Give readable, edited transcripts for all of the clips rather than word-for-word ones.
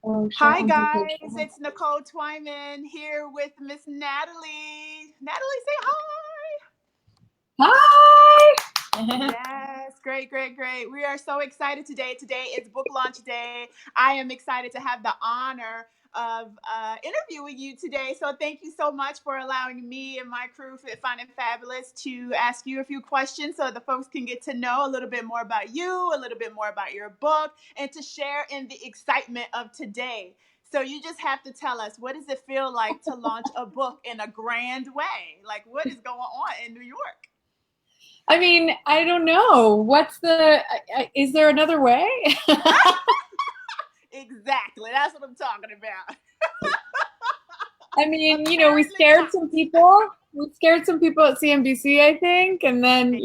Oh, Hi share guys, invitation. it's Nicole Twyman here with Miss Natalie. Natalie, say hi. Hi! Yes, great, great, great. We are so excited today. Today is book launch day. I am excited to have the honor of interviewing you today. So thank you so much for allowing me and my crew at Fun and Fabulous to ask you a few questions so the folks can get to know a little bit more about you, a little bit more about your book, and to share in the excitement of today. So you just have to tell us, what does it feel like to launch a book in a grand way? Like, what is going on in New York? I mean, I don't know. Is there another way? Exactly. That's what I'm talking about. I mean, we Apparently scared not. some people. We scared some people at CNBC, I think. And then,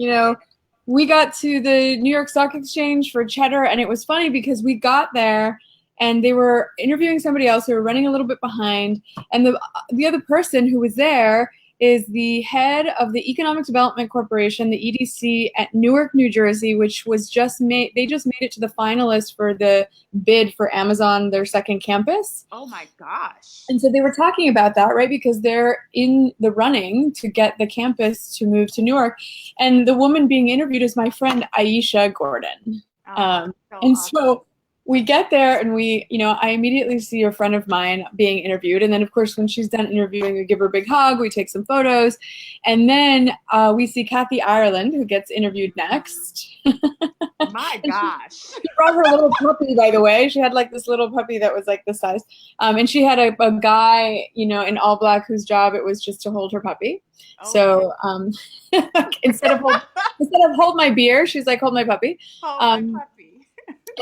we got to the New York Stock Exchange for Cheddar. And it was funny because we got there and they were interviewing somebody else who were running a little bit behind. And the other person who was there is the head of the Economic Development Corporation, the EDC at Newark, New Jersey, which was they just made it to the finalist for the bid for Amazon, their second campus. Oh my gosh. And so they were talking about that, right? Because they're in the running to get the campus to move to Newark. And the woman being interviewed is my friend Aisha Gordon. Oh, so And awesome. so we get there and I immediately see a friend of mine being interviewed. And then, of course, when she's done interviewing, we give her a big hug, we take some photos. And then we see Kathy Ireland, who gets interviewed next. My gosh. She brought her little puppy, by the way. She had like this little puppy that was like this size. And she had a guy, in all black whose job it was just to hold her puppy. Okay. So instead of hold my beer, she's like, hold my puppy. Hold my puppy.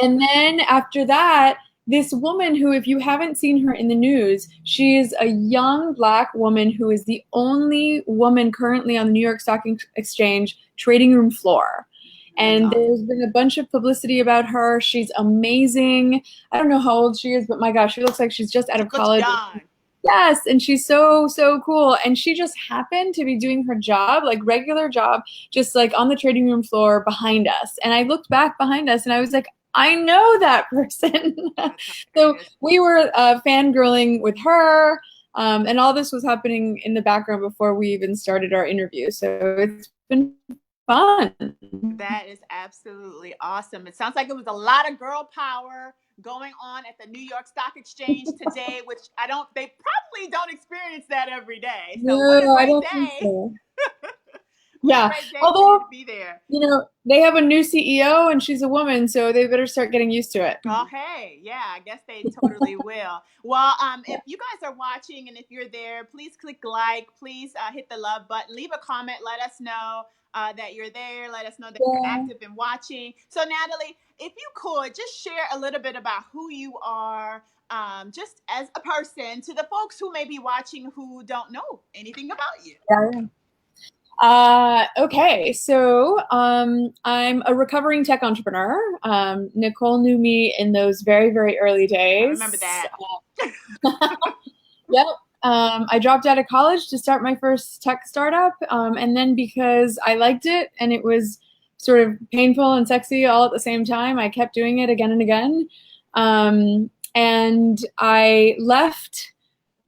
And then after that, this woman who, if you haven't seen her in the news, she is a young black woman who is the only woman currently on the New York Stock Exchange trading room floor. And there's been a bunch of publicity about her. She's amazing. I don't know how old she is, but my gosh, she looks like she's just out of college. Young. Yes, and she's so, so cool. And she just happened to be doing her job, like regular job, just like on the trading room floor behind us. And I looked back behind us and I was like, I know that person. So we were fangirling with her. And all this was happening in the background before we even started our interview. So it's been fun. That is absolutely awesome. It sounds like it was a lot of girl power going on at the New York Stock Exchange today, which they probably don't experience that every day. So what a great day. So. Yeah. Although, to be there. They have a new CEO and she's a woman, so they better start getting used to it. Oh, hey, yeah, I guess they totally will. Well, if you guys are watching and if you're there, please click like, please hit the love button, leave a comment, let us know that you're there, let us know that you're active and watching. So Natalie, if you could just share a little bit about who you are, just as a person, to the folks who may be watching who don't know anything about you. Okay, so I'm a recovering tech entrepreneur. Nicole knew me in those very, very early days. I remember that. Yep. I dropped out of college to start my first tech startup. And then because I liked it and it was sort of painful and sexy all at the same time, I kept doing it again and again. And I left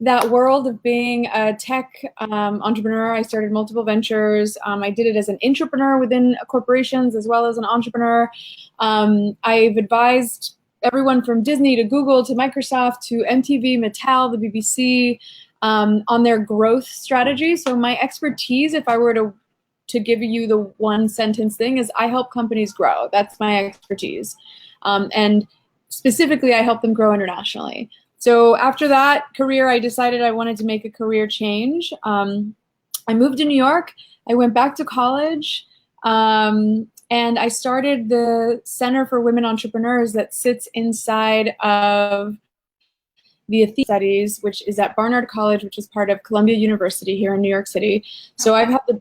that world of being a tech entrepreneur. I started multiple ventures. I did it as an entrepreneur within corporations as well as an entrepreneur. I've advised everyone from Disney to Google to Microsoft to MTV, Mattel, the BBC on their growth strategy. So my expertise, if I were to give you the one sentence thing, is I help companies grow. That's my expertise. And specifically, I help them grow internationally. So after that career, I decided I wanted to make a career change. I moved to New York. I went back to college. And I started the Center for Women Entrepreneurs that sits inside of the Athena Studies, which is at Barnard College, which is part of Columbia University here in New York City. So I've had the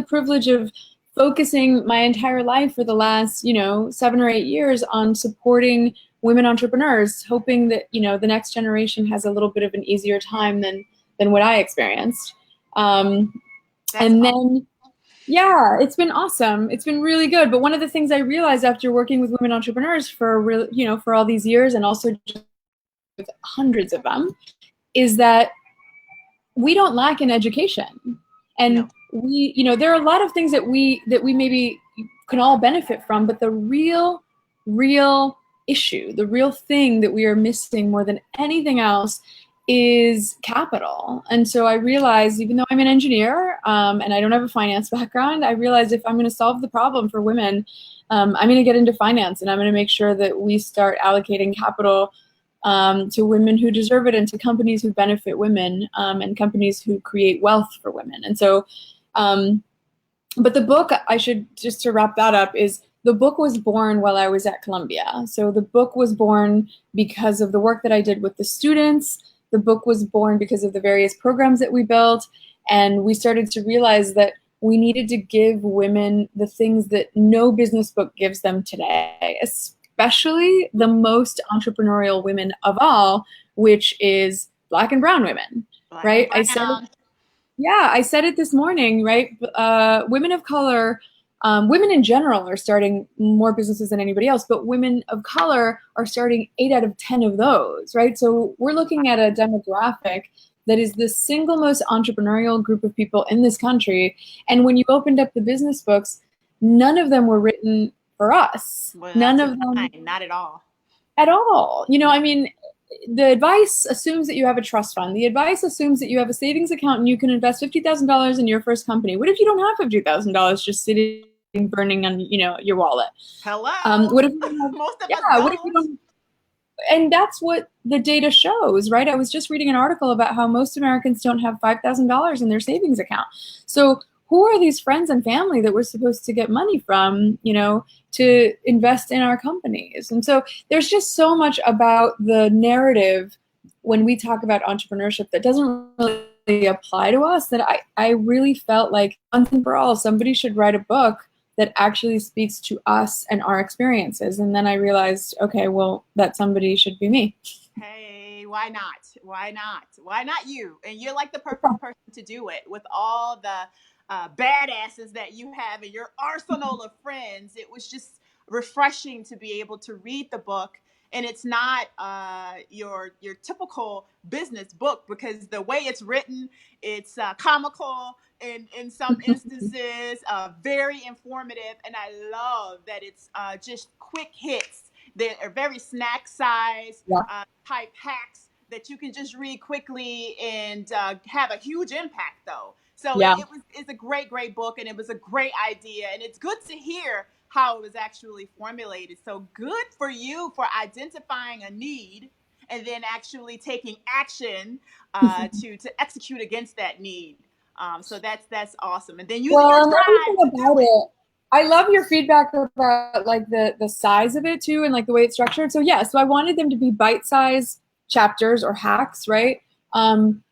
privilege of focusing my entire life for the last, 7 or 8 years on supporting women entrepreneurs, hoping that, the next generation has a little bit of an easier time than what I experienced. And then Yeah, it's been awesome. It's been really good. But one of the things I realized after working with women entrepreneurs for for all these years, and also just with hundreds of them, is that we don't lack in education. No. And there are a lot of things that we maybe can all benefit from, but the real issue, the real thing that we are missing more than anything else is capital. And so I realized, even though I'm an engineer and I don't have a finance background, I realized if I'm going to solve the problem for women, I'm going to get into finance, and I'm going to make sure that we start allocating capital to women who deserve it, and to companies who benefit women, and companies who create wealth for women. And so, but the book, I should, just to wrap that up, is the book was born while I was at Columbia. So the book was born because of the work that I did with the students. The book was born because of the various programs that we built. And we started to realize that we needed to give women the things that no business book gives them today, especially the most entrepreneurial women of all, which is Black and brown women, Black right? and brown. I said it this morning, right? Women of color, women in general are starting more businesses than anybody else, but women of color are starting 8 out of 10 of those, right? So we're looking at a demographic that is the single most entrepreneurial group of people in this country. And when you opened up the business books, none of them were written for us. Well, None of them. not at all. At all. I mean, the advice assumes that you have a trust fund. The advice assumes that you have a savings account and you can invest $50,000 in your first company. What if you don't have $50,000 just sitting burning on your wallet? Hello. What if you don't have, most of yeah, us don't. what if you don't? And that's what the data shows, right? I was just reading an article about how most Americans don't have $5,000 in their savings account. So who are these friends and family that we're supposed to get money from, to invest in our companies? And so there's just so much about the narrative when we talk about entrepreneurship that doesn't really apply to us, that I really felt like once and for all, somebody should write a book that actually speaks to us and our experiences. And then I realized, okay, well, that somebody should be me. Hey, why not? Why not? Why not you? And you're like the perfect person to do it with all the badasses that you have in your arsenal of friends. It was just refreshing to be able to read the book. And it's not your typical business book, because the way it's written, it's comical in some instances, very informative. And I love that it's just quick hits that are very snack size type hacks that you can just read quickly and have a huge impact, though. So it's a great book, and it was a great idea, and it's good to hear how it was actually formulated. So good for you for identifying a need and then actually taking action to execute against that need. So that's awesome. And then using your time to do it. I love your feedback about like the size of it too, and like the way it's structured. So so I wanted them to be bite-sized chapters or hacks, right?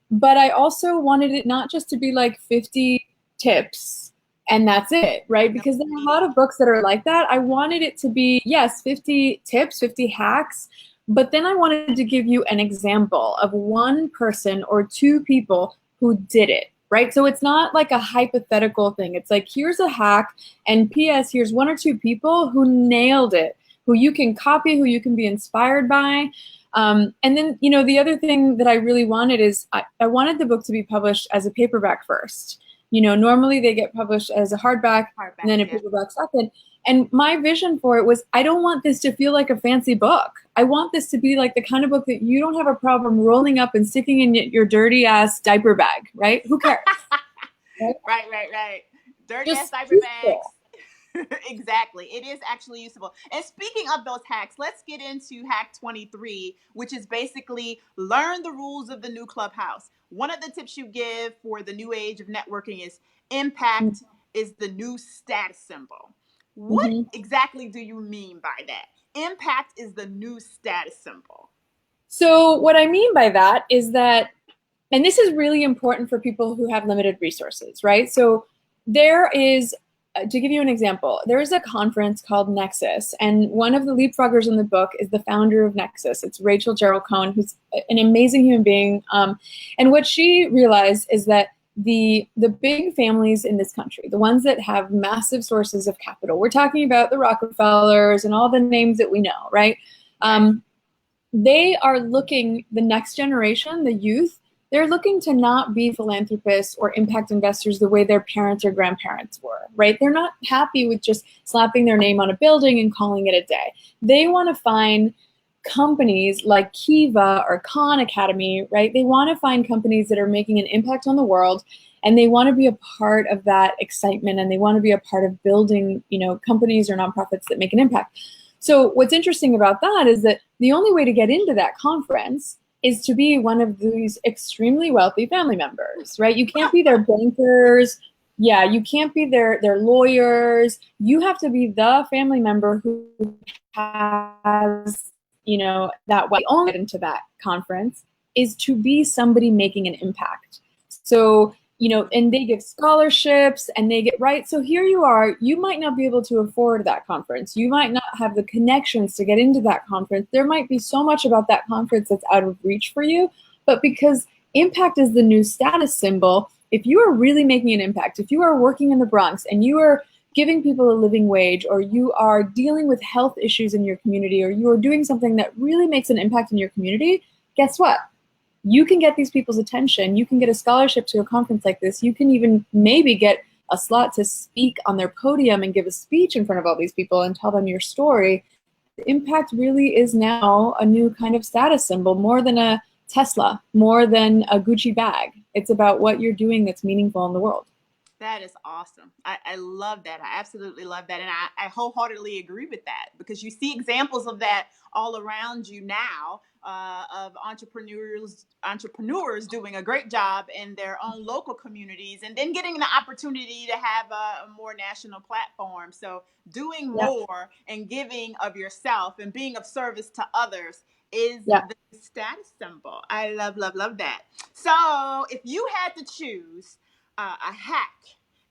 But I also wanted it not just to be like 50 tips and that's it, right? Because there are a lot of books that are like that. I wanted it to be, yes, 50 tips, 50 hacks, but then I wanted to give you an example of one person or two people who did it, right? So it's not like a hypothetical thing. It's like, here's a hack, and P.S., here's one or two people who nailed it, who you can copy, who you can be inspired by. And then, the other thing that I really wanted is I wanted the book to be published as a paperback first. Normally they get published as a hardback and then a paperback second. And my vision for it was, I don't want this to feel like a fancy book. I want this to be like the kind of book that you don't have a problem rolling up and sticking in your dirty ass diaper bag, right? Who cares? Right. Dirty ass diaper bags. Exactly. It is actually useful. And speaking of those hacks, let's get into hack 23, which is basically learn the rules of the new clubhouse. One of the tips you give for the new age of networking is impact is the new status symbol. What exactly do you mean by that? Impact is the new status symbol. So what I mean by that is that, and this is really important for people who have limited resources, right? So there is, to give you an example, there is a conference called Nexus, and one of the leapfroggers in the book is the founder of Nexus. It's Rachel Gerald Cohen, who's an amazing human being. And what she realized is that the big families in this country, the ones that have massive sources of capital. We're talking about the Rockefellers and all the names that we know, right? They are looking, the next generation, the youth, they're looking to not be philanthropists or impact investors the way their parents or grandparents were, right? They're not happy with just slapping their name on a building and calling it a day. They want to find companies like Kiva or Khan Academy, right? They want to find companies that are making an impact on the world, and they want to be a part of that excitement, and they want to be a part of building, you know, companies or nonprofits that make an impact. So what's interesting about that is that the only way to get into that conference is to be one of these extremely wealthy family members, right? You can't be their bankers. Yeah, you can't be their lawyers. You have to be the family member who has, you know, that way. The only way into that conference is to be somebody making an impact. So, you know, and they give scholarships and they get, right? So here you are, you might not be able to afford that conference. You might not have the connections to get into that conference. There might be so much about that conference that's out of reach for you, but because impact is the new status symbol, if you are really making an impact, if you are working in the Bronx and you are giving people a living wage, or you are dealing with health issues in your community, or you are doing something that really makes an impact in your community, guess what? You can get these people's attention. You can get a scholarship to a conference like this. You can even maybe get a slot to speak on their podium and give a speech in front of all these people and tell them your story. The impact really is now a new kind of status symbol, more than a Tesla, more than a Gucci bag. It's about what you're doing that's meaningful in the world. That is awesome. I love that. I absolutely love that. And I wholeheartedly agree with that, because you see examples of that all around you now, of entrepreneurs doing a great job in their own local communities, and then getting the opportunity to have a more national platform. So doing more and giving of yourself and being of service to others is the status symbol. I love, love, love that. So if you had to choose a hack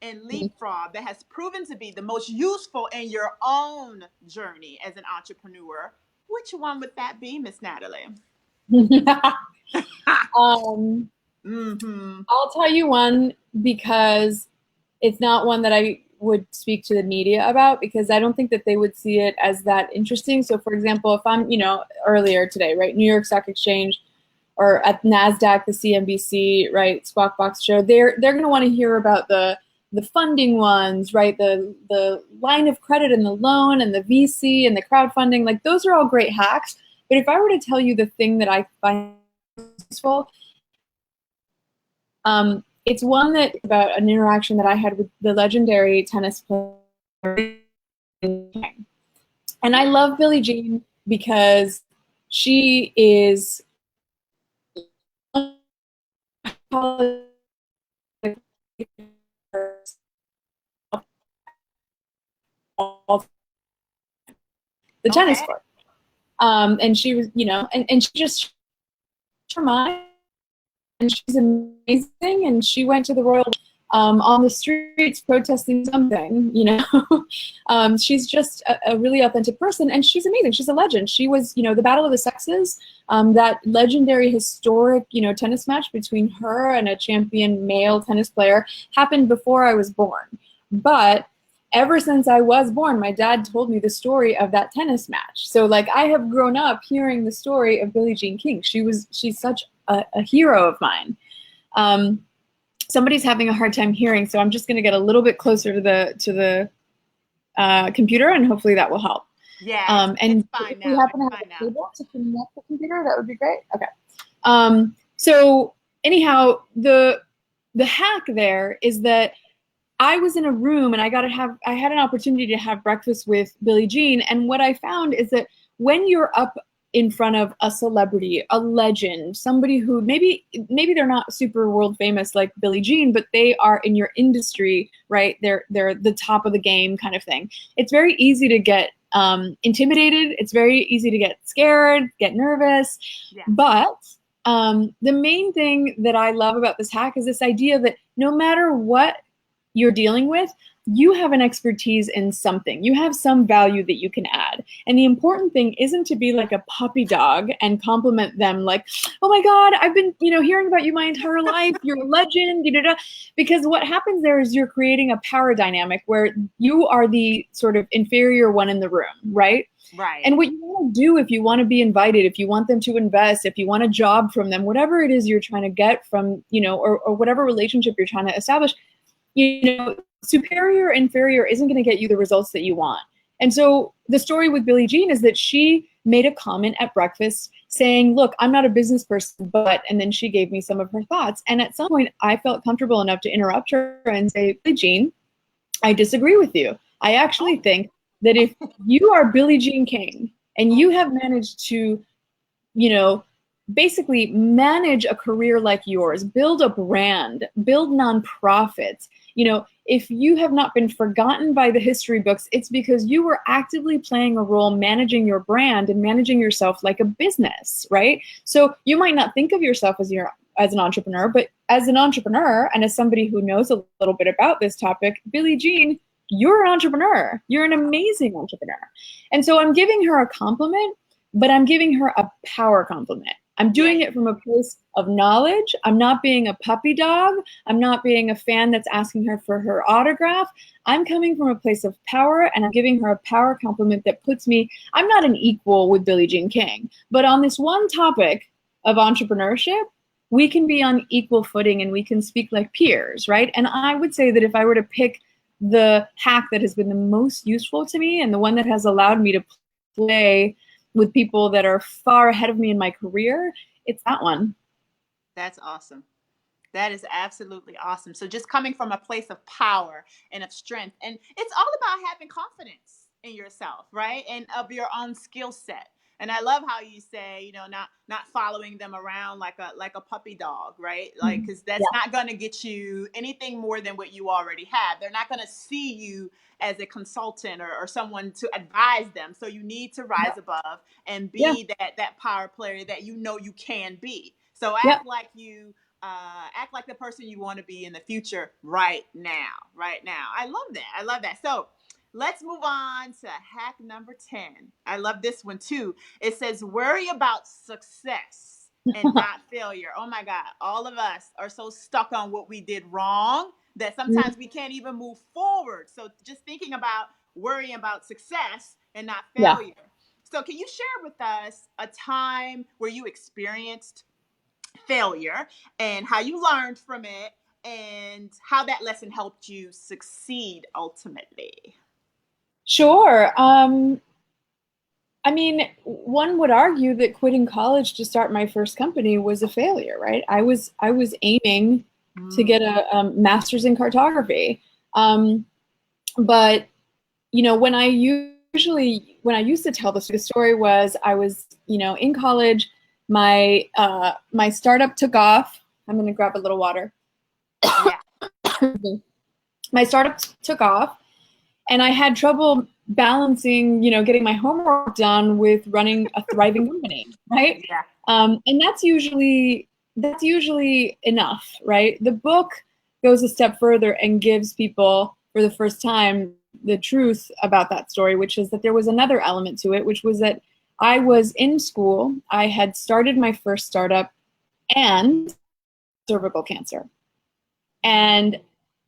in LEAPFROG that has proven to be the most useful in your own journey as an entrepreneur, which one would that be, Miss Nathalie? I'll tell you one, because it's not one that I would speak to the media about, because I don't think that they would see it as that interesting. So for example, if I'm, you know, earlier today, right, New York Stock Exchange, or at NASDAQ, the CNBC, right, Squawk Box show, they're going to want to hear about the funding ones, right, the line of credit and the loan and the VC and the crowdfunding. Like, those are all great hacks. But if I were to tell you the thing that I find useful, it's one that about an interaction that I had with the legendary tennis player. And I love Billie Jean because she is the tennis court. And she was, you know, and she just, her mind, and she's amazing. And she went to the Royal on the streets protesting something, you know. She's just a really authentic person, and she's amazing. She's a legend. She was, you know, the Battle of the Sexes, that legendary historic, you know, tennis match between her and a champion male tennis player happened before I was born. But ever since I was born, my dad told me the story of that tennis match. So like, I have grown up hearing the story of Billie Jean King. She's such a hero of mine. Somebody's having a hard time hearing, so I'm just going to get a little bit closer to the computer, and hopefully that will help. Yeah, and it's fine if now. you happen to have a cable to connect the computer, that would be great. Okay. So anyhow, the hack there is that I was in a room and I had an opportunity to have breakfast with Billie Jean, and what I found is that when you're up in front of a celebrity, a legend, somebody who maybe they're not super world famous like Billie Jean, but they are in your industry, right? They're the top of the game kind of thing. It's very easy to get intimidated. It's very easy to get scared, get nervous. Yeah. But the main thing that I love about this hack is this idea that no matter what you're dealing with, you have an expertise in something. You have some value that you can add. And the important thing isn't to be like a puppy dog and compliment them like, oh my God, I've been, hearing about you my entire life. You're a legend, because what happens there is you're creating a power dynamic where you are the sort of inferior one in the room, right? Right. And what you want to do if you want to be invited, if you want them to invest, if you want a job from them, whatever it is you're trying to get from, or whatever relationship you're trying to establish, superior, inferior isn't going to get you the results that you want. And so the story with Billie Jean is that she made a comment at breakfast saying, look, I'm not a business person, and then she gave me some of her thoughts. And at some point I felt comfortable enough to interrupt her and say, Billie Jean, I disagree with you. I actually think that if you are Billie Jean King and you have managed to, basically manage a career like yours, build a brand, build nonprofits, if you have not been forgotten by the history books, it's because you were actively playing a role managing your brand and managing yourself like a business, right? So you might not think of yourself as an entrepreneur, but as an entrepreneur and as somebody who knows a little bit about this topic, Billie Jean, you're an entrepreneur. You're an amazing entrepreneur. And so I'm giving her a compliment, but I'm giving her a power compliment. I'm doing it from a place of knowledge. I'm not being a puppy dog. I'm not being a fan that's asking her for her autograph. I'm coming from a place of power, and I'm giving her a power compliment that puts me, I'm not an equal with Billie Jean King, but on this one topic of entrepreneurship, we can be on equal footing and we can speak like peers, right? And I would say that if I were to pick the hack that has been the most useful to me and the one that has allowed me to play with people that are far ahead of me in my career, it's that one. That's awesome. That is absolutely awesome. So just coming from a place of power and of strength, and it's all about having confidence in yourself, right? And of your own skill set. And I love how you say, not following them around like a puppy dog, right? Like, because that's not going to get you anything more than what you already have. They're not going to see you as a consultant or someone to advise them. So you need to rise above and be that power player that you can be. So act like you act like the person you want to be in the future right now. I love that. So let's move on to hack number 10. I love this one too. It says, worry about success and not failure. Oh my God. All of us are so stuck on what we did wrong that sometimes we can't even move forward. So just thinking about worrying about success and not failure. So can you share with us a time where you experienced failure and how you learned from it and how that lesson helped you succeed ultimately? Sure. I mean, one would argue that quitting college to start my first company was a failure, right? I was aiming to get a master's in cartography. But, when I used to tell the story was I was, in college, my startup took off. I'm going to grab a little water. My startup took off, and I had trouble balancing, getting my homework done with running a thriving company, right? And that's usually enough, right? The book goes a step further and gives people, for the first time, the truth about that story, which is that there was another element to it, which was that I was in school, I had started my first startup, and cervical cancer. And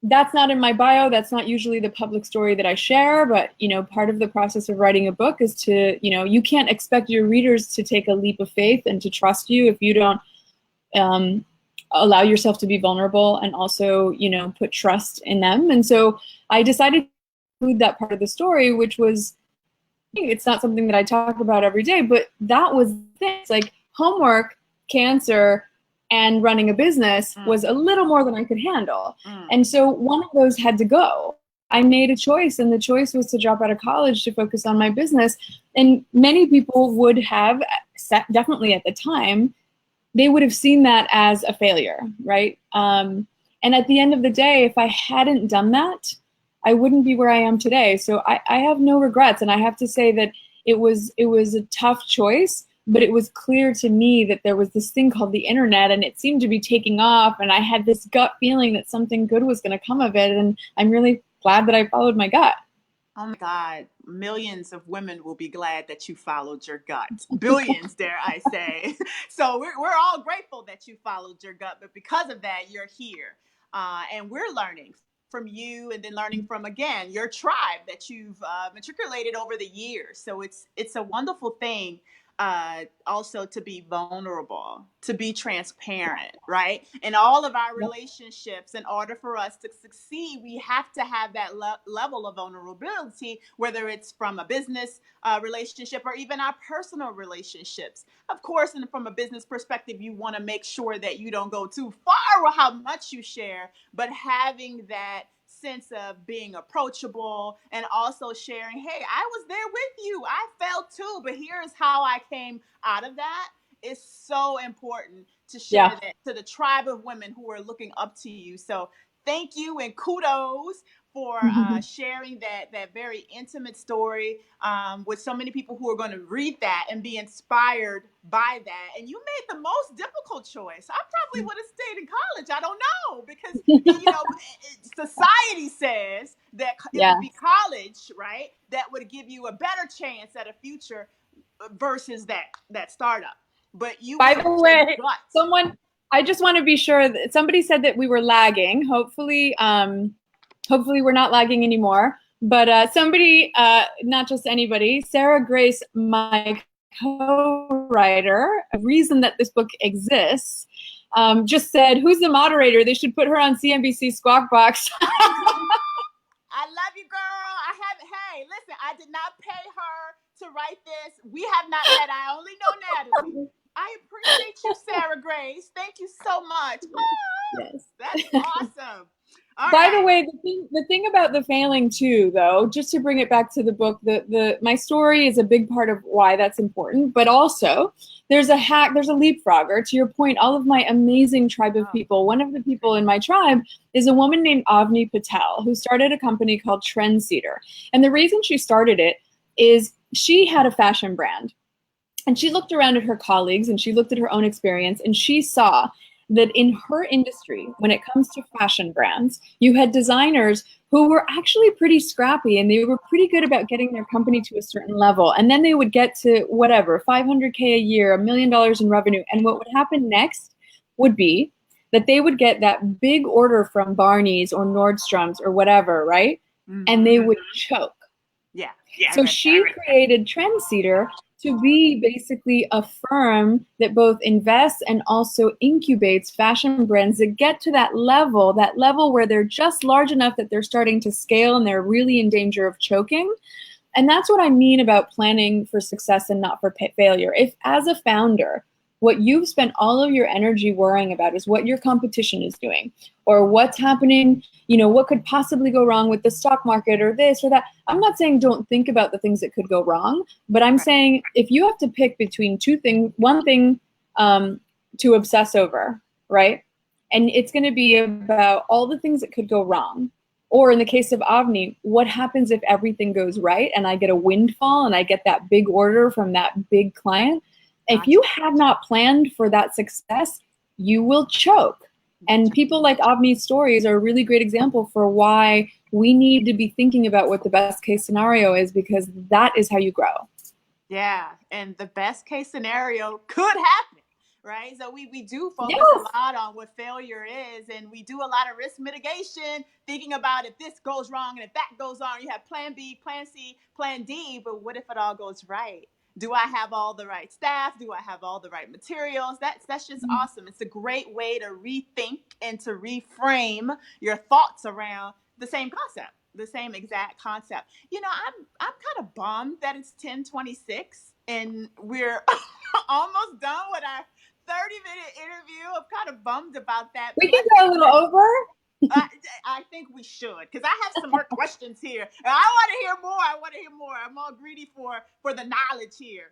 that's not in my bio. That's not usually the public story that I share, but, part of the process of writing a book is to, you can't expect your readers to take a leap of faith and to trust you if you don't allow yourself to be vulnerable and also, put trust in them. And so I decided to include that part of the story, which was, it's not something that I talk about every day, but that was things like homework, cancer, and running a business was a little more than I could handle. And so one of those had to go. I made a choice, and the choice was to drop out of college to focus on my business. And many people would have, definitely at the time, they would have seen that as a failure, right? And at the end of the day, if I hadn't done that, I wouldn't be where I am today. So I have no regrets. And I have to say that it was a tough choice, but it was clear to me that there was this thing called the internet, and it seemed to be taking off, and I had this gut feeling that something good was going to come of it, and I'm really glad that I followed my gut. Oh my God, millions of women will be glad that you followed your gut. Billions, dare I say. So we're all grateful that you followed your gut, but because of that, you're here. And we're learning from you and then learning from, again, your tribe that you've matriculated over the years. So it's a wonderful thing, also to be vulnerable, to be transparent, right? In all of our relationships, in order for us to succeed, we have to have that level of vulnerability, whether it's from a business relationship or even our personal relationships. Of course, and from a business perspective, you want to make sure that you don't go too far with how much you share, but having that sense of being approachable and also sharing, hey, I was there with you. I fell too, but here's how I came out of that. Is so important to share Yeah. that to the tribe of women who are looking up to you. So thank you and kudos for sharing that very intimate story with so many people who are going to read that and be inspired by that. And you made the most difficult choice. I probably would have stayed in college. I don't know, because society says that it Yeah. would be college, right, that would give you a better chance at a future versus that startup. But you By went the with your way, gut. I just want to be sure that somebody said that we were lagging. Hopefully we're not lagging anymore. But somebody, not just anybody, Sarah Grace, my co-writer, a reason that this book exists, just said, "Who's the moderator? They should put her on CNBC Squawk Box." I love you, girl. Hey, listen, I did not pay her to write this. We have not met. I only know Natalie. I appreciate you, Sarah Grace. Thank you so much. Oh, Yes. that's awesome. All By the right. way, the thing about the failing too, though, just to bring it back to the book, my story is a big part of why that's important. But also, there's a leapfrog. Or to your point, all of my amazing tribe of people. One of the people in my tribe is a woman named Avni Patel, who started a company called Trendsetter. And the reason she started it is she had a fashion brand. And she looked around at her colleagues and she looked at her own experience, and she saw that in her industry, when it comes to fashion brands, you had designers who were actually pretty scrappy and they were pretty good about getting their company to a certain level. And then they would get to whatever, 500K a year, $1 million in revenue. And what would happen next would be that they would get that big order from Barney's or Nordstrom's or whatever, right? Mm-hmm. And they would choke. Yeah. So she created Trendsetter to be basically a firm that both invests and also incubates fashion brands that get to that level where they're just large enough that they're starting to scale and they're really in danger of choking. And that's what I mean about planning for success and not for failure. If as a founder, what you've spent all of your energy worrying about is what your competition is doing or what's happening, what could possibly go wrong with the stock market or this or that. I'm not saying don't think about the things that could go wrong, but I'm saying if you have to pick between one thing to obsess over, right? And it's going to be about all the things that could go wrong. Or in the case of Avni, what happens if everything goes right and I get a windfall and I get that big order from that big client? If you have not planned for that success, you will choke. And people like Avni's stories are a really great example for why we need to be thinking about what the best case scenario is, because that is how you grow. Yeah, and the best case scenario could happen, right? So we do focus a lot on what failure is, and we do a lot of risk mitigation, thinking about if this goes wrong and if that goes on, you have plan B, plan C, plan D, but what if it all goes right? Do I have all the right staff? Do I have all the right materials? That's just awesome. It's a great way to rethink and to reframe your thoughts around the same concept, the same exact concept. I'm kind of bummed that it's 10:26 and we're almost done with our 30-minute interview. I'm kind of bummed about that. We can go a little over. I think we should, because I have some more questions here. And I want to hear more. I'm all greedy for the knowledge here.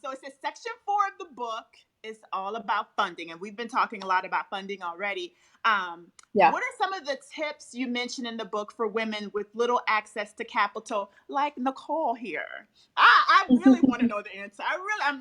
So it says section 4 of the book is all about funding, and we've been talking a lot about funding already. What are some of the tips you mentioned in the book for women with little access to capital, like Nicole here? I really want to know the answer.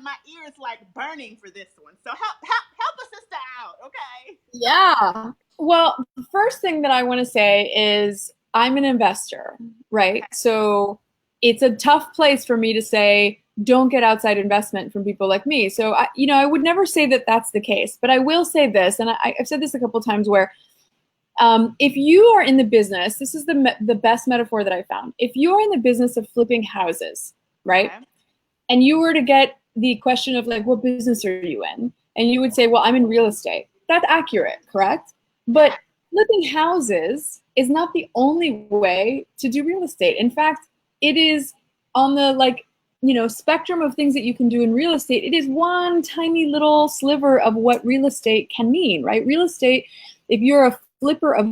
My ear is like burning for this one. So help a sister out, okay? Yeah. Well, the first thing that I want to say is I'm an investor, right? So it's a tough place for me to say, don't get outside investment from people like me. So I would never say that that's the case, but I will say this, and I've said this a couple of times where if you are in the business, this is the best metaphor that I found. If you are in the business of flipping houses, right? Okay. And you were to get the question of like, what business are you in? And you would say, well, I'm in real estate. That's accurate, correct? But flipping houses is not the only way to do real estate. In fact, it is on the spectrum of things that you can do in real estate. It is one tiny little sliver of what real estate can mean, right? Real estate, if you're a flipper of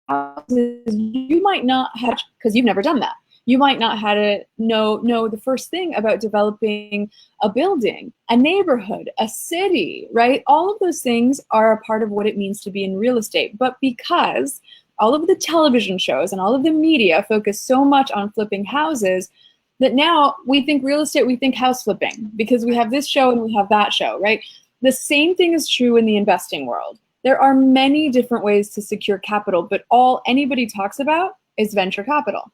houses, you might not have, because you've never done that. You might not have to know the first thing about developing a building, a neighborhood, a city, right? All of those things are a part of what it means to be in real estate. But because all of the television shows and all of the media focus so much on flipping houses, that now we think real estate, we think house flipping, because we have this show and we have that show, right? The same thing is true in the investing world. There are many different ways to secure capital, but all anybody talks about is venture capital.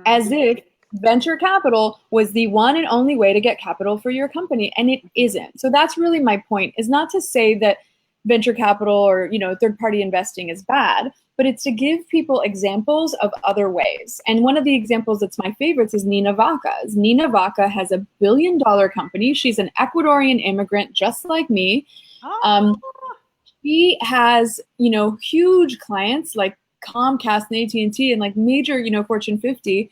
As if venture capital was the one and only way to get capital for your company, and it isn't. So that's really my point, is not to say that venture capital or third-party investing is bad, but it's to give people examples of other ways. And one of the examples that's my favorites is Nina Vaca's. Nina Vaca has a billion-dollar company. She's an Ecuadorian immigrant just like me. She has huge clients like Comcast and AT&T and like major, Fortune 50.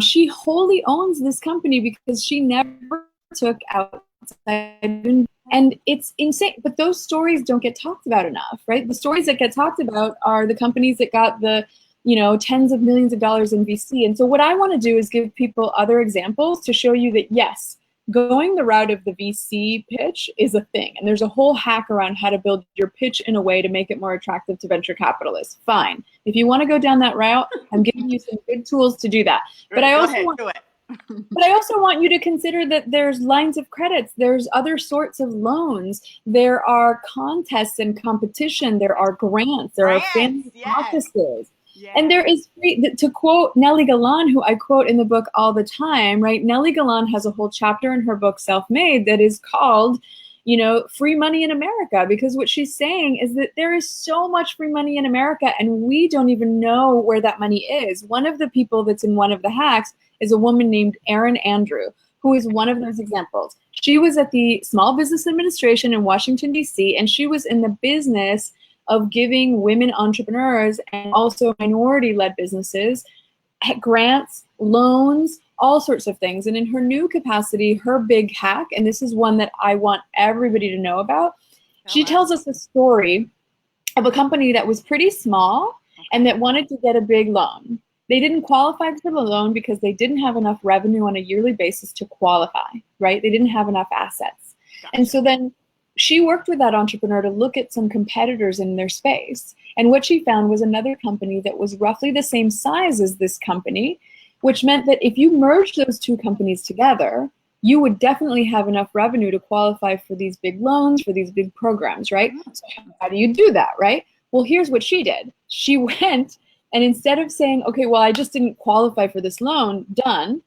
She wholly owns this company because she never took outside, and it's insane. But those stories don't get talked about enough, right? The stories that get talked about are the companies that got the, tens of millions of dollars in VC. And so what I want to do is give people other examples to show you that, yes, going the route of the VC pitch is a thing. And there's a whole hack around how to build your pitch in a way to make it more attractive to venture capitalists. Fine. If you want to go down that route, I'm giving you some good tools to do that. But I also want you to consider that there's lines of credits, there's other sorts of loans, there are contests and competition, there are grants, there are family offices. Yes. And there is, to quote Nellie Galan, who I quote in the book all the time, right? Nellie Galan has a whole chapter in her book, Self-Made, that is called, free money in America, because what she's saying is that there is so much free money in America and we don't even know where that money is. One of the people that's in one of the hacks is a woman named Erin Andrew, who is one of those examples. She was at the Small Business Administration in Washington, D.C., and she was in the business of giving women entrepreneurs and also minority-led businesses grants, loans, all sorts of things. And in her new capacity, her big hack, and this is one that I want everybody to know about, she tells us a story of a company that was pretty small and that wanted to get a big loan. They didn't qualify for the loan because they didn't have enough revenue on a yearly basis to qualify, right? They didn't have enough assets. Gotcha. And so then she worked with that entrepreneur to look at some competitors in their space. And what she found was another company that was roughly the same size as this company, which meant that if you merged those two companies together, you would definitely have enough revenue to qualify for these big loans, for these big programs, right? So how do you do that, right? Well, here's what she did. She went and instead of saying, okay, well, I just didn't qualify for this loan, done,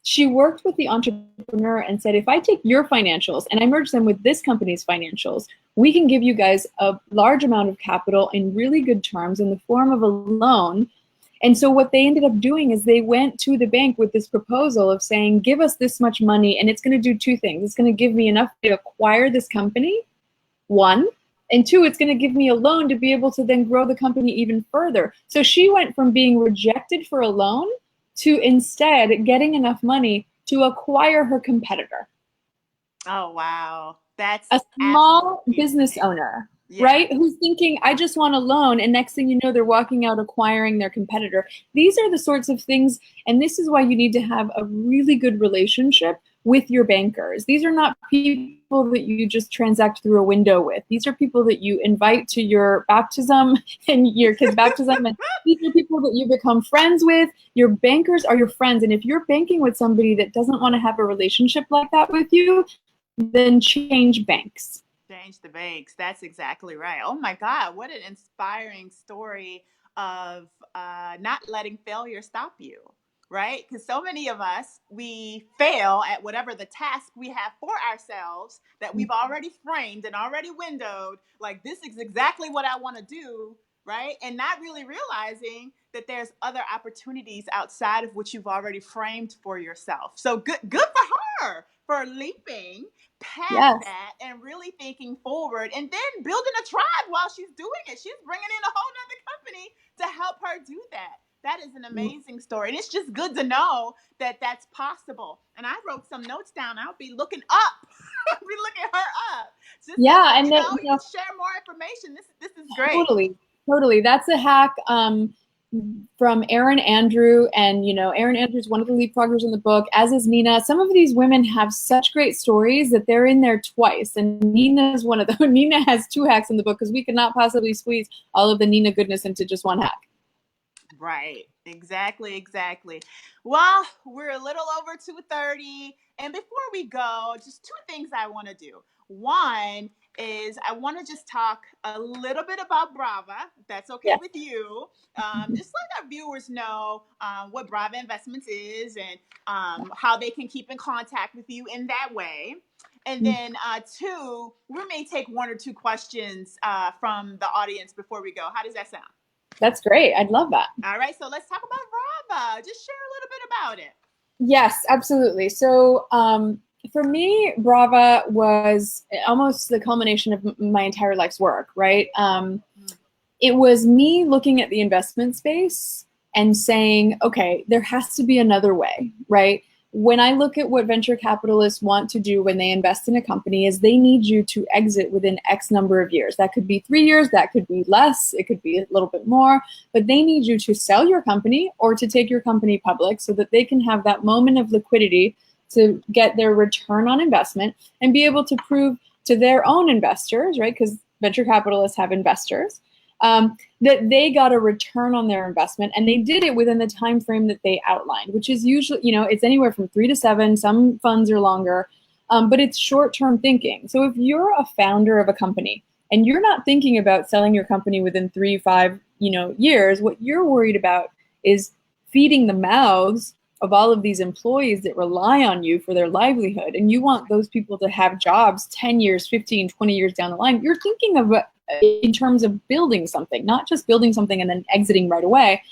she worked with the entrepreneur and said, if I take your financials and I merge them with this company's financials, we can give you guys a large amount of capital in really good terms in the form of a loan. And so what they ended up doing is they went to the bank with this proposal of saying, give us this much money, and it's going to do two things. It's going to give me enough to acquire this company, one, and two, it's going to give me a loan to be able to then grow the company even further. So she went from being rejected for a loan to instead getting enough money to acquire her competitor. Oh, wow. That's a small business owner, right? Who's thinking, I just want a loan. And next thing you know, they're walking out acquiring their competitor. These are the sorts of things. And this is why you need to have a really good relationship with your bankers. These are not people that you just transact through a window with. These are people that you invite to your baptism and your kid's baptism. And these are people that you become friends with. Your bankers are your friends. And if you're banking with somebody that doesn't want to have a relationship like that with you, then change banks. Change the banks. That's exactly right. Oh my God, what an inspiring story of not letting failure stop you, right? Because so many of us, we fail at whatever the task we have for ourselves that we've already framed and already windowed. Like, this is exactly what I want to do, right? And not really realizing that there's other opportunities outside of what you've already framed for yourself. So good for her for leaping past Yes. that and really thinking forward, and then building a tribe while she's doing it. She's bringing in a whole nother company to help her do that. That is an amazing story. And it's just good to know that that's possible. And I wrote some notes down. I'll be looking up. I'll be looking her up. Just so Yeah, that, and then, you can share more information. This is great. totally, totally. That's a hack from Erin Andrew, and Erin Andrew's one of the leapfroggers in the book, as is Nina. Some of these women have such great stories that they're in there twice, and Nina is one of them. Nina has 2 hacks in the book because we could not possibly squeeze all of the Nina goodness into just 1 hack. Right. Exactly. Well, we're a little over 2:30. And before we go, just 2 things I want to do. One is I want to just talk a little bit about Brava, if that's okay Yes. with you. Just let our viewers know what Brava Investments is, and how they can keep in contact with you in that way. And then 2, we may take 1 or 2 questions from the audience before we go. How does that sound? That's great. I'd love that. All right, so let's talk about Brava. Just share a little bit about it. Yes, absolutely. So for me, Brava was almost the culmination of my entire life's work, right? It was me looking at the investment space and saying, okay, there has to be another way, right? When I look at what venture capitalists want to do when they invest in a company is they need you to exit within X number of years. That could be 3 years, that could be less, it could be a little bit more, but they need you to sell your company or to take your company public so that they can have that moment of liquidity to get their return on investment and be able to prove to their own investors, right? Because venture capitalists have investors, that they got a return on their investment, and they did it within the time frame that they outlined, which is usually, it's anywhere from 3 to 7. Some funds are longer, but it's short-term thinking. So if you're a founder of a company and you're not thinking about selling your company within 3, 5, years, what you're worried about is feeding the mouths of all of these employees that rely on you for their livelihood, and you want those people to have jobs 10 years, 15, 20 years down the line. You're thinking of in terms of building something, not just building something and then exiting right away.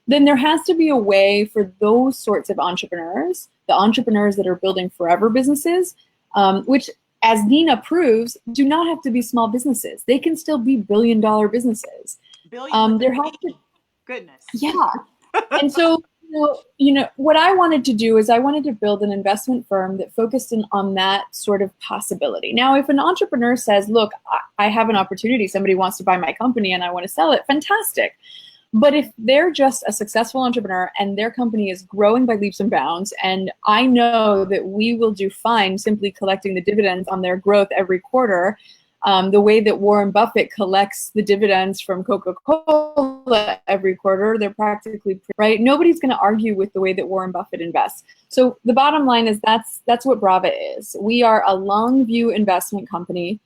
Then there has to be a way for those sorts of entrepreneurs, the entrepreneurs that are building forever businesses, which, as Nina proves, do not have to be small businesses. They can still be billion-dollar businesses. There has to, goodness. yeah. And so, what I wanted to do is I wanted to build an investment firm that focused on that sort of possibility. Now, if an entrepreneur says, look, I have an opportunity, somebody wants to buy my company and I want to sell it, fantastic. But if they're just a successful entrepreneur and their company is growing by leaps and bounds, and I know that we will do fine simply collecting the dividends on their growth every quarter, the way that Warren Buffett collects the dividends from Coca-Cola every quarter, they're practically, right? Nobody's going to argue with the way that Warren Buffett invests. So the bottom line is that's what Brava is. We are a long view investment company.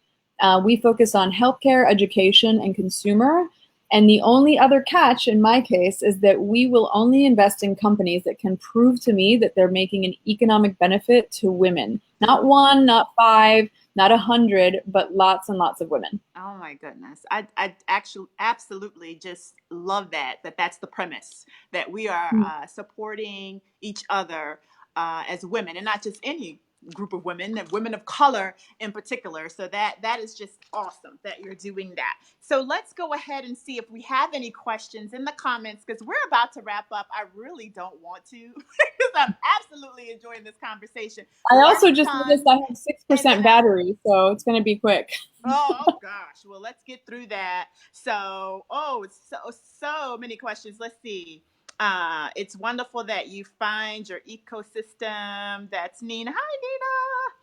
We focus on healthcare, education, and consumer. And the only other catch in my case is that we will only invest in companies that can prove to me that they're making an economic benefit to women. Not 1, not 5, not 100, but lots and lots of women. Oh my goodness. I actually absolutely just love that's the premise, that we are supporting each other as women, and not just any group of women, and women of color in particular. So that is just awesome that you're doing that. So let's go ahead and see if we have any questions in the comments, because we're about to wrap up. I really don't want to because I'm absolutely enjoying this conversation. I also just noticed I have 6% battery, so it's going to be quick. Oh gosh. Well, let's get through that. So, so many questions. Let's see. It's wonderful that you find your ecosystem. That's Nina. Hi, Nina.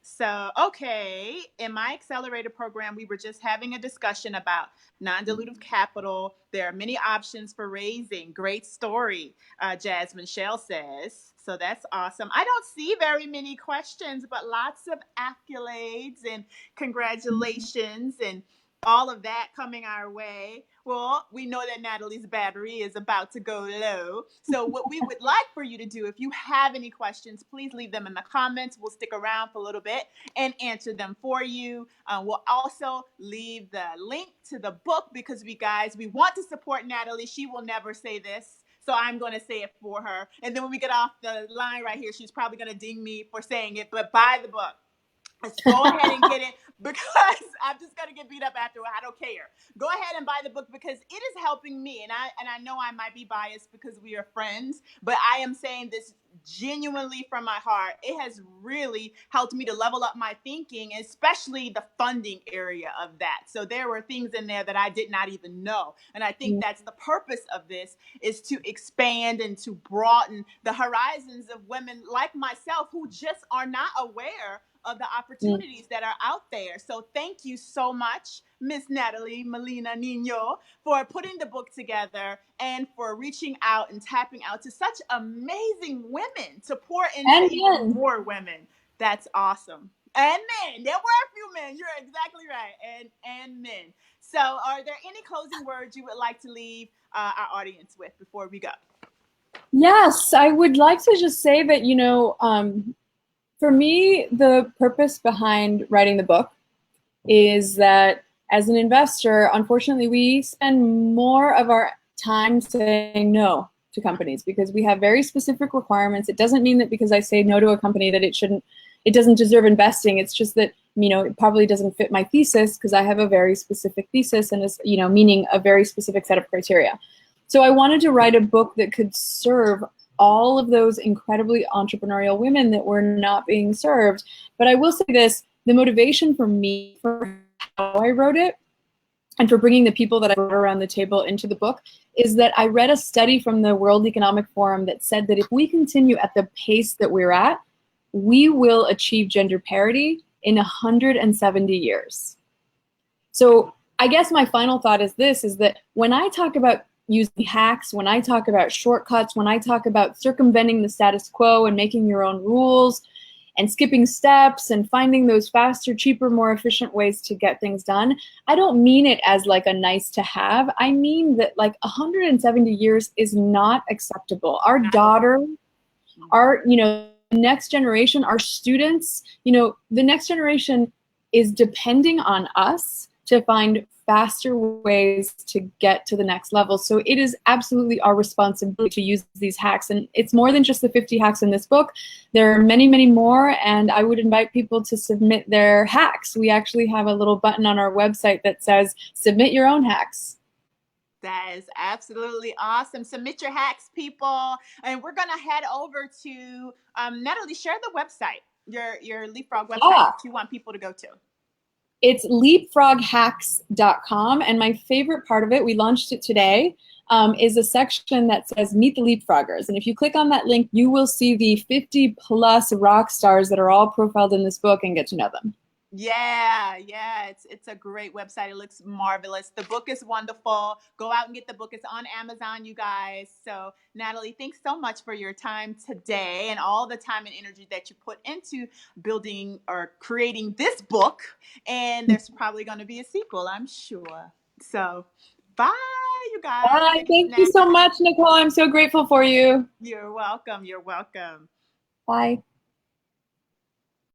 So, okay, in my accelerator program, we were just having a discussion about non-dilutive capital. There are many options for raising. Great story, Jasmine Shell says. So that's awesome. I don't see very many questions, but lots of accolades and congratulations. And all of that coming our way. Well, we know that Nathalie's battery is about to go low. So, what we would like for you to do, if you have any questions, please leave them in the comments. We'll stick around for a little bit and answer them for you. We'll also leave the link to the book because we want to support Nathalie. She will never say this. So I'm going to say it for her. And then when we get off the line right here, she's probably going to ding me for saying it, but buy the book. Let's go ahead and get it because I'm just gonna get beat up afterward. I don't care. Go ahead and buy the book because it is helping me, and I know I might be biased because we are friends, but I am saying this genuinely from my heart. It has really helped me to level up my thinking, especially the funding area of that. So there were things in there that I did not even know, and I think that's the purpose of this, is to expand and to broaden the horizons of women like myself who just are not aware of the opportunities that are out there. So thank you so much, Miss Nathalie Molina Niño, for putting the book together and for reaching out and tapping out to such amazing women to pour into even more women. That's awesome. And men. There were a few men. You're exactly right. And men. So are there any closing words you would like to leave our audience with before we go? Yes, I would like to just say that, for me, the purpose behind writing the book is that as an investor, unfortunately, we spend more of our time saying no to companies because we have very specific requirements. It doesn't mean that because I say no to a company that it doesn't deserve investing. It's just that, it probably doesn't fit my thesis because I have a very specific thesis and is, meaning a very specific set of criteria. So I wanted to write a book that could serve all of those incredibly entrepreneurial women that were not being served. But I will say this, the motivation for me, for how I wrote it, and for bringing the people that I brought around the table into the book, is that I read a study from the World Economic Forum that said that if we continue at the pace that we're at, we will achieve gender parity in 170 years. So I guess my final thought is this, is that when I talk about using hacks, when I talk about shortcuts, when I talk about circumventing the status quo and making your own rules and skipping steps and finding those faster, cheaper, more efficient ways to get things done, I don't mean it as like a nice to have. I mean that like 170 years is not acceptable. Our daughter, our, next generation, our students, the next generation is depending on us to find faster ways to get to the next level. So it is absolutely our responsibility to use these hacks. And it's more than just the 50 hacks in this book. There are many, many more. And I would invite people to submit their hacks. We actually have a little button on our website that says, submit your own hacks. That is absolutely awesome. Submit your hacks, people. And we're going to head over to Nathalie, share the website, your LEAPFROG website that you want people to go to. It's leapfroghacks.com. And my favorite part of it, we launched it today, is a section that says Meet the Leapfroggers. And if you click on that link, you will see the 50 plus rock stars that are all profiled in this book and get to know them. Yeah, it's a great website. It looks marvelous. The book is wonderful. Go out and get the book. It's on Amazon, you guys. So Nathalie, thanks so much for your time today and all the time and energy that you put into building or creating this book. And there's probably going to be a sequel, I'm sure. So bye, you guys. Bye. Thank you so much, Nicole. I'm so grateful for you. You're welcome. You're welcome. Bye.